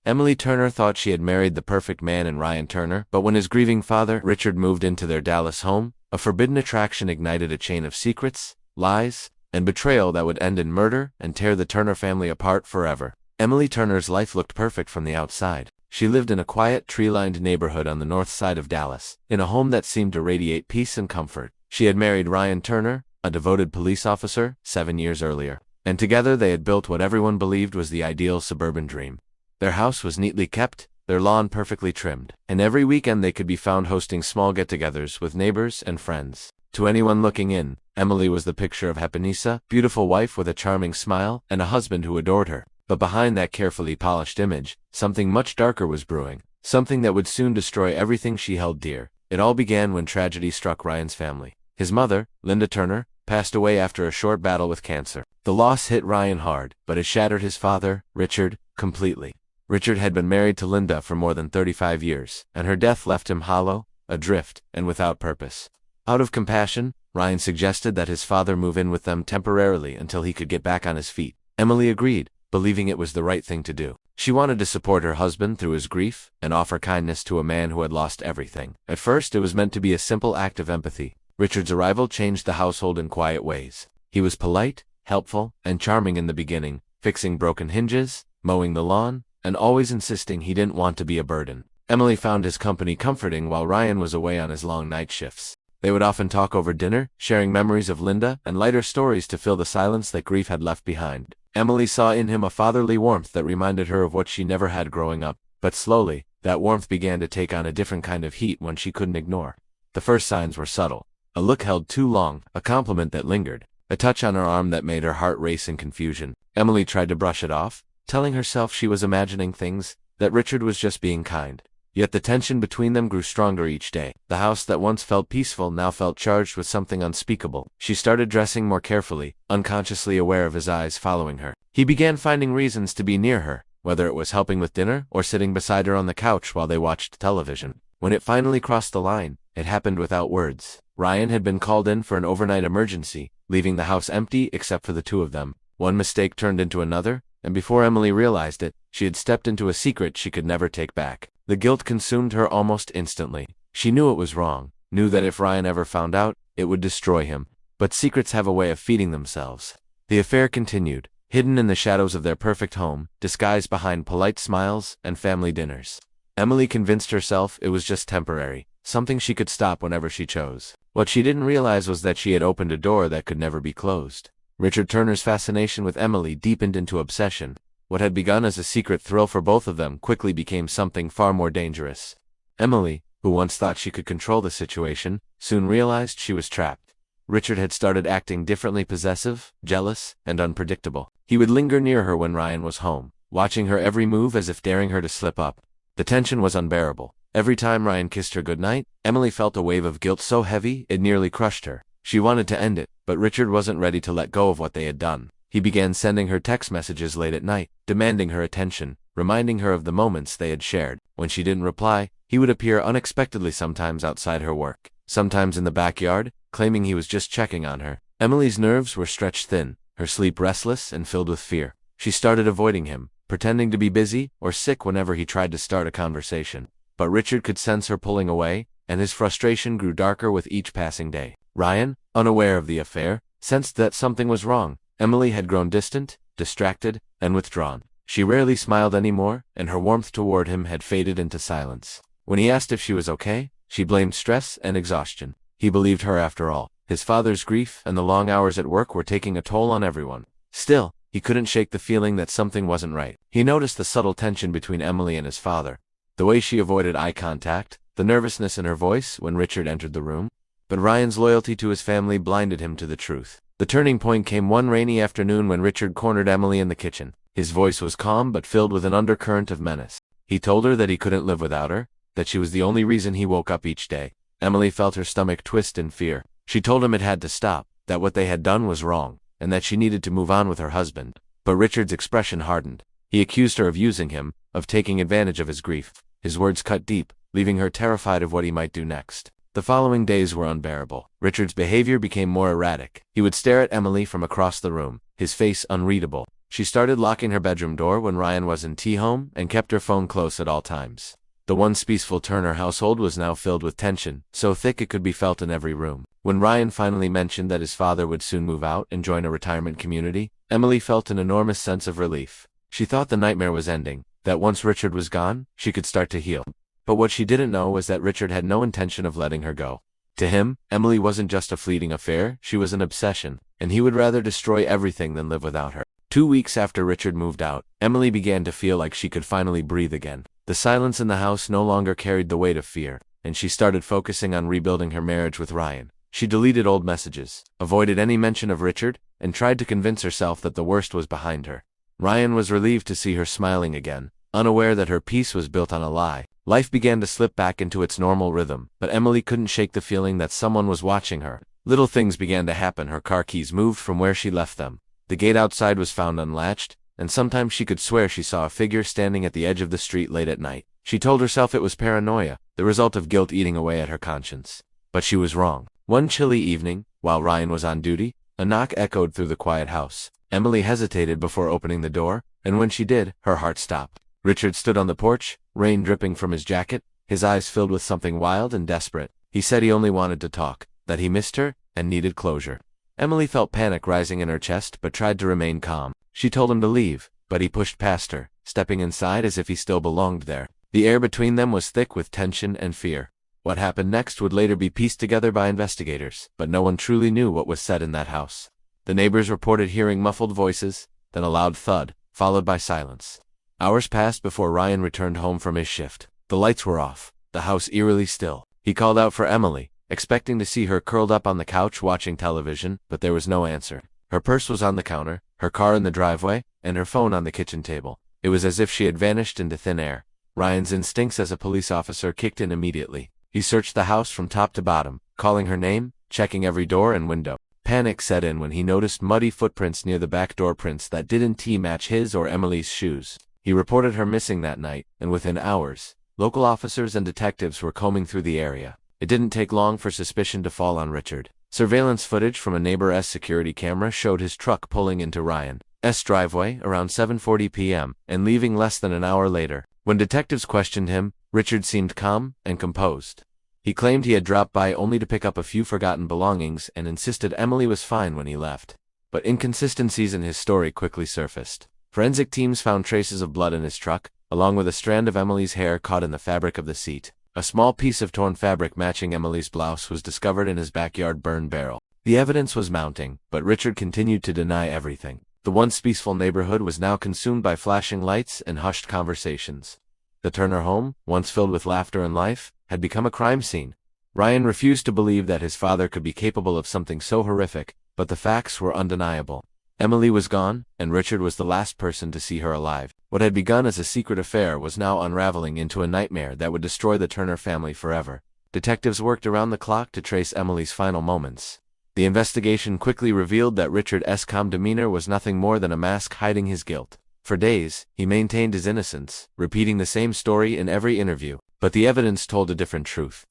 Emily Turner thought she had married the perfect man in Ryan Turner, but when his grieving father, Richard, moved into their Dallas home, a forbidden attraction ignited a chain of secrets, lies, and betrayal that would end in murder and tear the Turner family apart forever. Emily Turner's life looked perfect from the outside. She lived in a quiet, tree-lined neighborhood on the north side of Dallas, in a home that seemed to radiate peace and comfort. She had married Ryan Turner, a devoted police officer, 7 years earlier, and together they had built what everyone believed was the ideal suburban dream. Their house was neatly kept, their lawn perfectly trimmed, and every weekend they could be found hosting small get-togethers with neighbors and friends. To anyone looking in, Emily was the picture of happiness, beautiful wife with a charming smile, and a husband who adored her. But behind that carefully polished image, something much darker was brewing, something that would soon destroy everything she held dear. It all began when tragedy struck Ryan's family. His mother, Linda Turner, passed away after a short battle with cancer. The loss hit Ryan hard, but it shattered his father, Richard, completely. Richard had been married to Linda for more than 35 years, and her death left him hollow, adrift, and without purpose. Out of compassion, Ryan suggested that his father move in with them temporarily until he could get back on his feet. Emily agreed, believing it was the right thing to do. She wanted to support her husband through his grief and offer kindness to a man who had lost everything. At first, it was meant to be a simple act of empathy. Richard's arrival changed the household in quiet ways. He was polite, helpful, and charming in the beginning, fixing broken hinges, mowing the lawn, and always insisting he didn't want to be a burden. Emily found his company comforting while Ryan was away on his long night shifts. They would often talk over dinner, sharing memories of Linda and lighter stories to fill the silence that grief had left behind. Emily saw in him a fatherly warmth that reminded her of what she never had growing up, but slowly, that warmth began to take on a different kind of heat one she couldn't ignore. The first signs were subtle. A look held too long, a compliment that lingered, a touch on her arm that made her heart race in confusion. Emily tried to brush it off, telling herself she was imagining things, that Richard was just being kind. Yet the tension between them grew stronger each day. The house that once felt peaceful now felt charged with something unspeakable. She started dressing more carefully, unconsciously aware of his eyes following her. He began finding reasons to be near her, whether it was helping with dinner or sitting beside her on the couch while they watched television. When it finally crossed the line, it happened without words. Ryan had been called in for an overnight emergency, leaving the house empty except for the two of them. One mistake turned into another, and before Emily realized it, she had stepped into a secret she could never take back. The guilt consumed her almost instantly. She knew it was wrong, knew that if Ryan ever found out, it would destroy him. But secrets have a way of feeding themselves. The affair continued, hidden in the shadows of their perfect home, disguised behind polite smiles and family dinners. Emily convinced herself it was just temporary, something she could stop whenever she chose. What she didn't realize was that she had opened a door that could never be closed. Richard Turner's fascination with Emily deepened into obsession. What had begun as a secret thrill for both of them quickly became something far more dangerous. Emily, who once thought she could control the situation, soon realized she was trapped. Richard had started acting differently, possessive, jealous, and unpredictable. He would linger near her when Ryan was home, watching her every move as if daring her to slip up. The tension was unbearable. Every time Ryan kissed her goodnight, Emily felt a wave of guilt so heavy it nearly crushed her. She wanted to end it, but Richard wasn't ready to let go of what they had done. He began sending her text messages late at night, demanding her attention, reminding her of the moments they had shared. When she didn't reply, he would appear unexpectedly, sometimes outside her work, sometimes in the backyard, claiming he was just checking on her. Emily's nerves were stretched thin, her sleep restless and filled with fear. She started avoiding him, pretending to be busy or sick whenever he tried to start a conversation. But Richard could sense her pulling away, and his frustration grew darker with each passing day. Ryan, unaware of the affair, sensed that something was wrong. Emily had grown distant, distracted, and withdrawn. She rarely smiled anymore, and her warmth toward him had faded into silence. When he asked if she was okay, she blamed stress and exhaustion. He believed her after all. His father's grief and the long hours at work were taking a toll on everyone. Still, he couldn't shake the feeling that something wasn't right. He noticed the subtle tension between Emily and his father, the way she avoided eye contact, the nervousness in her voice when Richard entered the room. But Ryan's loyalty to his family blinded him to the truth. The turning point came one rainy afternoon when Richard cornered Emily in the kitchen. His voice was calm but filled with an undercurrent of menace. He told her that he couldn't live without her, that she was the only reason he woke up each day. Emily felt her stomach twist in fear. She told him it had to stop, that what they had done was wrong, and that she needed to move on with her husband. But Richard's expression hardened. He accused her of using him, of taking advantage of his grief. His words cut deep, leaving her terrified of what he might do next. The following days were unbearable. Richard's behavior became more erratic. He would stare at Emily from across the room, his face unreadable. She started locking her bedroom door when Ryan wasn't home and kept her phone close at all times. The once peaceful Turner household was now filled with tension, so thick it could be felt in every room. When Ryan finally mentioned that his father would soon move out and join a retirement community, Emily felt an enormous sense of relief. She thought the nightmare was ending, that once Richard was gone, she could start to heal. But what she didn't know was that Richard had no intention of letting her go. To him, Emily wasn't just a fleeting affair, she was an obsession, and he would rather destroy everything than live without her. 2 weeks after Richard moved out, Emily began to feel like she could finally breathe again. The silence in the house no longer carried the weight of fear, and she started focusing on rebuilding her marriage with Ryan. She deleted old messages, avoided any mention of Richard, and tried to convince herself that the worst was behind her. Ryan was relieved to see her smiling again, unaware that her peace was built on a lie. Life began to slip back into its normal rhythm, but Emily couldn't shake the feeling that someone was watching her. Little things began to happen. Her car keys moved from where she left them. The gate outside was found unlatched, and sometimes she could swear she saw a figure standing at the edge of the street late at night. She told herself it was paranoia, the result of guilt eating away at her conscience. But she was wrong. One chilly evening, while Ryan was on duty, a knock echoed through the quiet house. Emily hesitated before opening the door, and when she did, her heart stopped. Richard stood on the porch, rain dripping from his jacket, his eyes filled with something wild and desperate. He said he only wanted to talk, that he missed her, and needed closure. Emily felt panic rising in her chest but tried to remain calm. She told him to leave, but he pushed past her, stepping inside as if he still belonged there. The air between them was thick with tension and fear. What happened next would later be pieced together by investigators, but no one truly knew what was said in that house. The neighbors reported hearing muffled voices, then a loud thud, followed by silence. Hours passed before Ryan returned home from his shift. The lights were off, the house eerily still. He called out for Emily, expecting to see her curled up on the couch watching television, but there was no answer. Her purse was on the counter, her car in the driveway, and her phone on the kitchen table. It was as if she had vanished into thin air. Ryan's instincts as a police officer kicked in immediately. He searched the house from top to bottom, calling her name, checking every door and window. Panic set in when he noticed muddy footprints near the back door, prints that didn't match his or Emily's shoes. He reported her missing that night, and within hours, local officers and detectives were combing through the area. It didn't take long for suspicion to fall on Richard. Surveillance footage from a neighbor's security camera showed his truck pulling into Ryan's driveway around 7:40 p.m. and leaving less than an hour later. When detectives questioned him, Richard seemed calm and composed. He claimed he had dropped by only to pick up a few forgotten belongings and insisted Emily was fine when he left. But inconsistencies in his story quickly surfaced. Forensic teams found traces of blood in his truck, along with a strand of Emily's hair caught in the fabric of the seat. A small piece of torn fabric matching Emily's blouse was discovered in his backyard burn barrel. The evidence was mounting, but Richard continued to deny everything. The once peaceful neighborhood was now consumed by flashing lights and hushed conversations. The Turner home, once filled with laughter and life, had become a crime scene. Ryan refused to believe that his father could be capable of something so horrific, but the facts were undeniable. Emily was gone, and Richard was the last person to see her alive. What had begun as a secret affair was now unraveling into a nightmare that would destroy the Turner family forever. Detectives worked around the clock to trace Emily's final moments. The investigation quickly revealed that Richard's calm demeanor was nothing more than a mask hiding his guilt. For days, he maintained his innocence, repeating the same story in every interview, but the evidence told a different truth.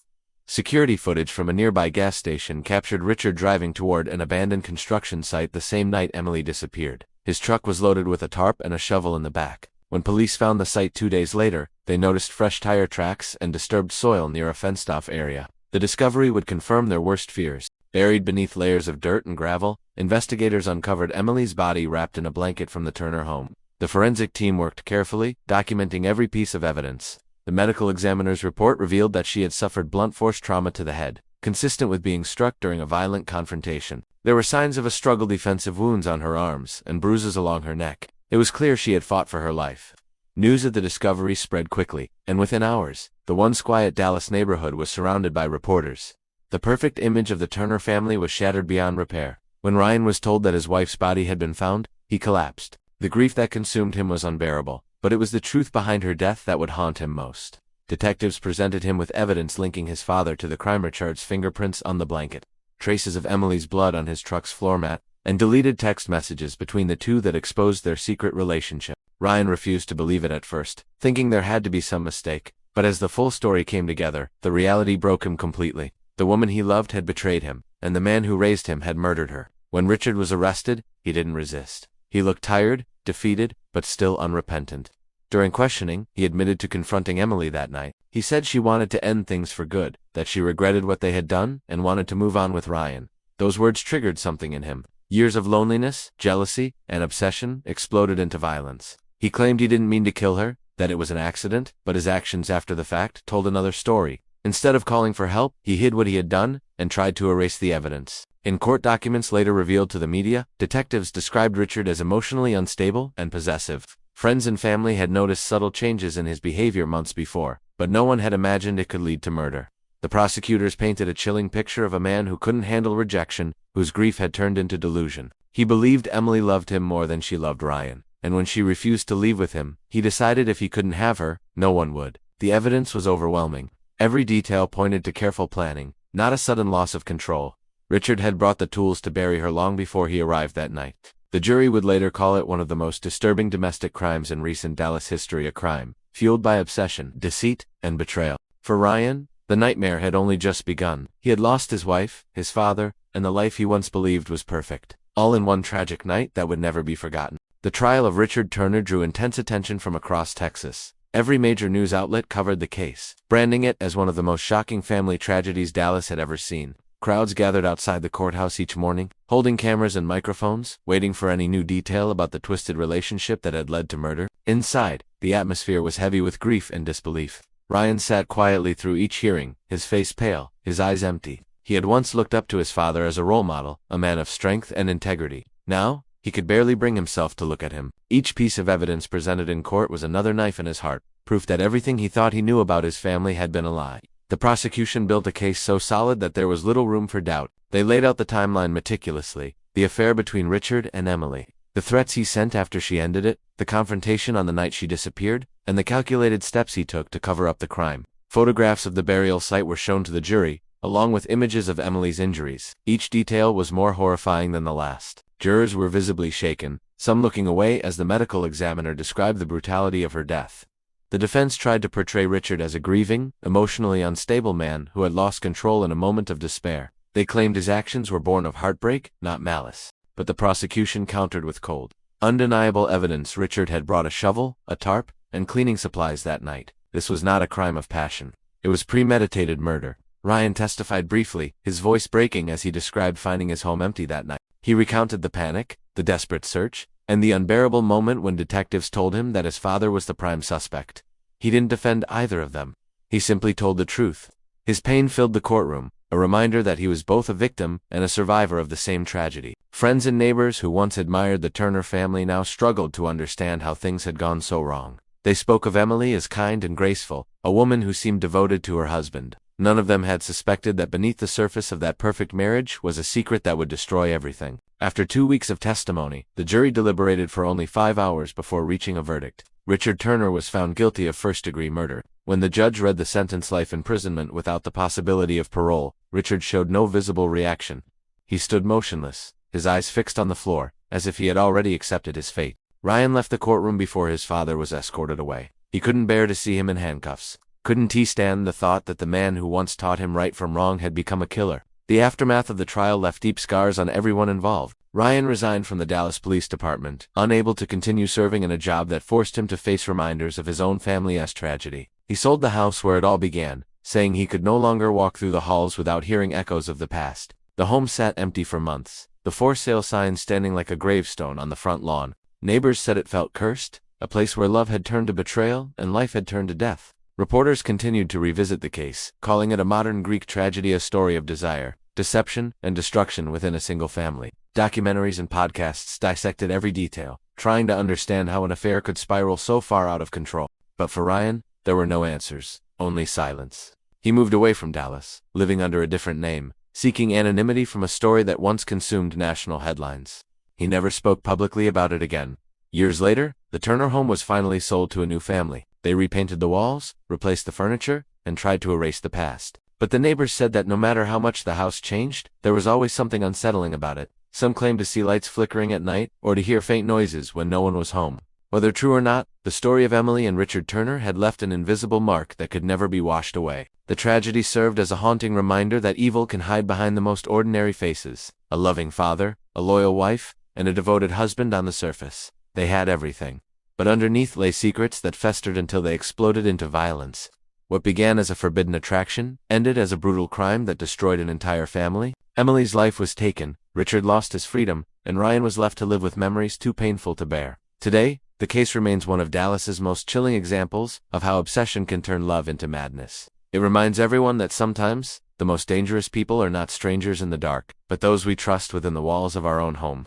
Security footage from a nearby gas station captured Richard driving toward an abandoned construction site the same night Emily disappeared. His truck was loaded with a tarp and a shovel in the back. When police found the site 2 days later, they noticed fresh tire tracks and disturbed soil near a fenced-off area. The discovery would confirm their worst fears. Buried beneath layers of dirt and gravel, investigators uncovered Emily's body wrapped in a blanket from the Turner home. The forensic team worked carefully, documenting every piece of evidence. The medical examiner's report revealed that she had suffered blunt force trauma to the head, consistent with being struck during a violent confrontation. There were signs of a struggle, defensive wounds on her arms, and bruises along her neck. It was clear she had fought for her life. News of the discovery spread quickly, and within hours, the once quiet Dallas neighborhood was surrounded by reporters. The perfect image of the Turner family was shattered beyond repair. When Ryan was told that his wife's body had been found, he collapsed. The grief that consumed him was unbearable, but it was the truth behind her death that would haunt him most. Detectives presented him with evidence linking his father to the crime: Richard's fingerprints on the blanket, traces of Emily's blood on his truck's floor mat, and deleted text messages between the two that exposed their secret relationship. Ryan refused to believe it at first, thinking there had to be some mistake, but as the full story came together, the reality broke him completely. The woman he loved had betrayed him, and the man who raised him had murdered her. When Richard was arrested, he didn't resist. He looked tired, defeated, but still unrepentant. During questioning, he admitted to confronting Emily that night. He said she wanted to end things for good, that she regretted what they had done and wanted to move on with Ryan. Those words triggered something in him. Years of loneliness, jealousy, and obsession exploded into violence. He claimed he didn't mean to kill her, that it was an accident, but his actions after the fact told another story. Instead of calling for help, he hid what he had done and tried to erase the evidence. In court documents later revealed to the media, detectives described Richard as emotionally unstable and possessive. Friends and family had noticed subtle changes in his behavior months before, but no one had imagined it could lead to murder. The prosecutors painted a chilling picture of a man who couldn't handle rejection, whose grief had turned into delusion. He believed Emily loved him more than she loved Ryan, and when she refused to leave with him, he decided if he couldn't have her, no one would. The evidence was overwhelming. Every detail pointed to careful planning, not a sudden loss of control. Richard had brought the tools to bury her long before he arrived that night. The jury would later call it one of the most disturbing domestic crimes in recent Dallas history, a crime fueled by obsession, deceit, and betrayal. For Ryan, the nightmare had only just begun. He had lost his wife, his father, and the life he once believed was perfect, all in one tragic night that would never be forgotten. The trial of Richard Turner drew intense attention from across Texas. Every major news outlet covered the case, branding it as one of the most shocking family tragedies Dallas had ever seen. Crowds gathered outside the courthouse each morning, holding cameras and microphones, waiting for any new detail about the twisted relationship that had led to murder. Inside, the atmosphere was heavy with grief and disbelief. Ryan sat quietly through each hearing, his face pale, his eyes empty. He had once looked up to his father as a role model, a man of strength and integrity. Now, he could barely bring himself to look at him. Each piece of evidence presented in court was another knife in his heart, proof that everything he thought he knew about his family had been a lie. The prosecution built a case so solid that there was little room for doubt. They laid out the timeline meticulously, the affair between Richard and Emily, the threats he sent after she ended it, the confrontation on the night she disappeared, and the calculated steps he took to cover up the crime. Photographs of the burial site were shown to the jury, along with images of Emily's injuries. Each detail was more horrifying than the last. Jurors were visibly shaken, some looking away as the medical examiner described the brutality of her death. The defense tried to portray Richard as a grieving, emotionally unstable man who had lost control in a moment of despair. They claimed his actions were born of heartbreak, not malice. But the prosecution countered with cold, undeniable evidence. Richard had brought a shovel, a tarp, and cleaning supplies that night. This was not a crime of passion. It was premeditated murder. Ryan testified briefly, his voice breaking as he described finding his home empty that night. He recounted the panic, the desperate search, and the unbearable moment when detectives told him that his father was the prime suspect. He didn't defend either of them. He simply told the truth. His pain filled the courtroom, a reminder that he was both a victim and a survivor of the same tragedy. Friends and neighbors who once admired the Turner family now struggled to understand how things had gone so wrong. They spoke of Emily as kind and graceful, a woman who seemed devoted to her husband. None of them had suspected that beneath the surface of that perfect marriage was a secret that would destroy everything. After 2 weeks of testimony, the jury deliberated for only 5 hours before reaching a verdict. Richard Turner was found guilty of first-degree murder. When the judge read the sentence, life imprisonment without the possibility of parole, Richard showed no visible reaction. He stood motionless, his eyes fixed on the floor, as if he had already accepted his fate. Ryan left the courtroom before his father was escorted away. He couldn't bear to see him in handcuffs. Couldn't he stand the thought that the man who once taught him right from wrong had become a killer? The aftermath of the trial left deep scars on everyone involved. Ryan resigned from the Dallas Police Department, unable to continue serving in a job that forced him to face reminders of his own family's tragedy. He sold the house where it all began, saying he could no longer walk through the halls without hearing echoes of the past. The home sat empty for months, the for sale sign standing like a gravestone on the front lawn. Neighbors said it felt cursed, a place where love had turned to betrayal and life had turned to death. Reporters continued to revisit the case, calling it a modern Greek tragedy, a story of desire, deception, and destruction within a single family. Documentaries and podcasts dissected every detail, trying to understand how an affair could spiral so far out of control. But for Ryan, there were no answers, only silence. He moved away from Dallas, living under a different name, seeking anonymity from a story that once consumed national headlines. He never spoke publicly about it again. Years later, the Turner home was finally sold to a new family. They repainted the walls, replaced the furniture, and tried to erase the past. But the neighbors said that no matter how much the house changed, there was always something unsettling about it. Some claimed to see lights flickering at night, or to hear faint noises when no one was home. Whether true or not, the story of Emily and Richard Turner had left an invisible mark that could never be washed away. The tragedy served as a haunting reminder that evil can hide behind the most ordinary faces. A loving father, a loyal wife, and a devoted husband on the surface. They had everything. But underneath lay secrets that festered until they exploded into violence. What began as a forbidden attraction ended as a brutal crime that destroyed an entire family. Emily's life was taken, Richard lost his freedom, and Ryan was left to live with memories too painful to bear. Today, the case remains one of Dallas's most chilling examples of how obsession can turn love into madness. It reminds everyone that sometimes, the most dangerous people are not strangers in the dark, but those we trust within the walls of our own home.